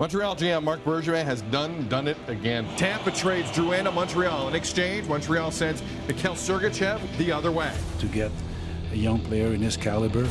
Montreal GM Marc Bergevin has done it again. Tampa trades Drouin to Montreal. In exchange, Montreal sends Mikhail Sergachev the other way. To get a young player in his caliber,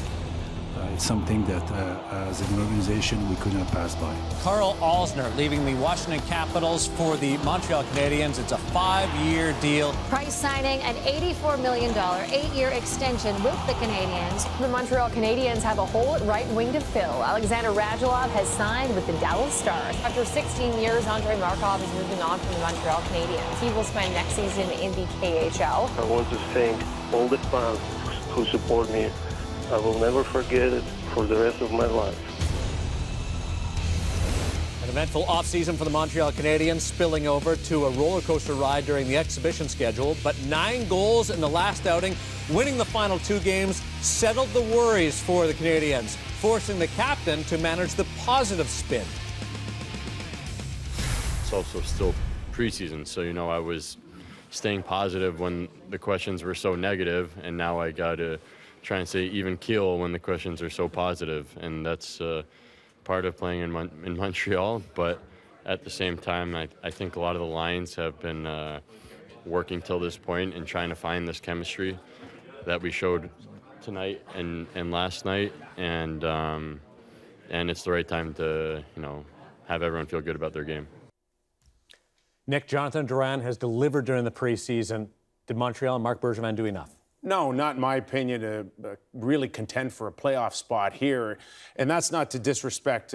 it's something that, as an organization, we could not pass by. Karl Alzner leaving the Washington Capitals for the Montreal Canadiens. It's a 5-year deal. Price signing an $84 million 8-year extension with the Canadiens. The Montreal Canadiens have a hole at right wing to fill. Alexander Radulov has signed with the Dallas Stars. After 16 years, Andrei Markov is moving on from the Montreal Canadiens. He will spend next season in the KHL. I want to thank all the fans who support me. I will never forget it for the rest of my life. An eventful offseason for the Montreal Canadiens, spilling over to a roller coaster ride during the exhibition schedule. But 9 goals in the last outing, winning the final 2 games, settled the worries for the Canadiens, forcing the captain to manage the positive spin. It's also still preseason, so, you know, I was staying positive when the questions were so negative, and now I got to try and say even keel when the questions are so positive, and that's part of playing in Montreal. But at the same time, I think a lot of the lines have been working till this point and trying to find this chemistry that we showed tonight and last night, and it's the right time to, you know, have everyone feel good about their game. Nick, Jonathan Drouin has delivered during the preseason. Did Montreal and Marc Bergevin do enough? No, not in my opinion, to really contend for a playoff spot here. And that's not to disrespect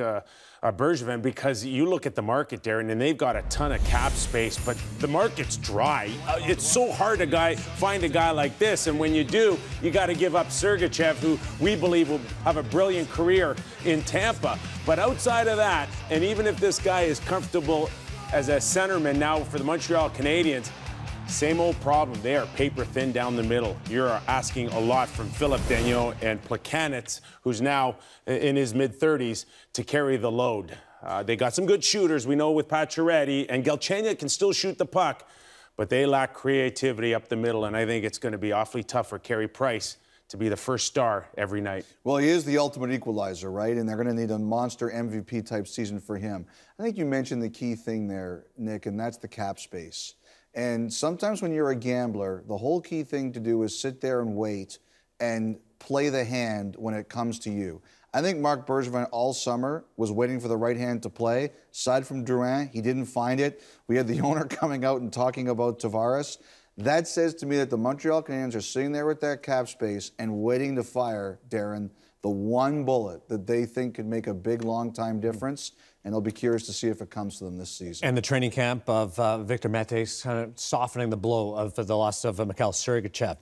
Bergevin, because you look at the market, Daren, and they've got a ton of cap space, but the market's dry. It's so hard to find a guy like this, and when you do, you got to give up Sergachev, who we believe will have a brilliant career in Tampa. But outside of that, and even if this guy is comfortable as a centerman now for the Montreal Canadiens, same old problem. They are paper thin down the middle. You're asking a lot from Philip Danault and Plekanec, who's now in his mid-30s, to carry the load. They got some good shooters, we know, with Pacioretty, and Galchenyuk can still shoot the puck, but they lack creativity up the middle, and I think it's going to be awfully tough for Carey Price to be the first star every night. Well, he is the ultimate equalizer, right? And they're going to need a monster MVP-type season for him. I think you mentioned the key thing there, Nick, and that's the cap space. And sometimes when you're a gambler, the whole key thing to do is sit there and wait and play the hand when it comes to you. I think Marc Bergevin all summer was waiting for the right hand to play. Aside from Drouin, he didn't find it. We had the owner coming out and talking about Tavares. That says to me that the Montreal Canadiens are sitting there with that cap space and waiting to fire, Daren, the one bullet that they think could make a big, long-time difference, and they'll be curious to see if it comes to them this season. And the training camp of Victor Métis kind of softening the blow of the loss of Mikhail Sergachev.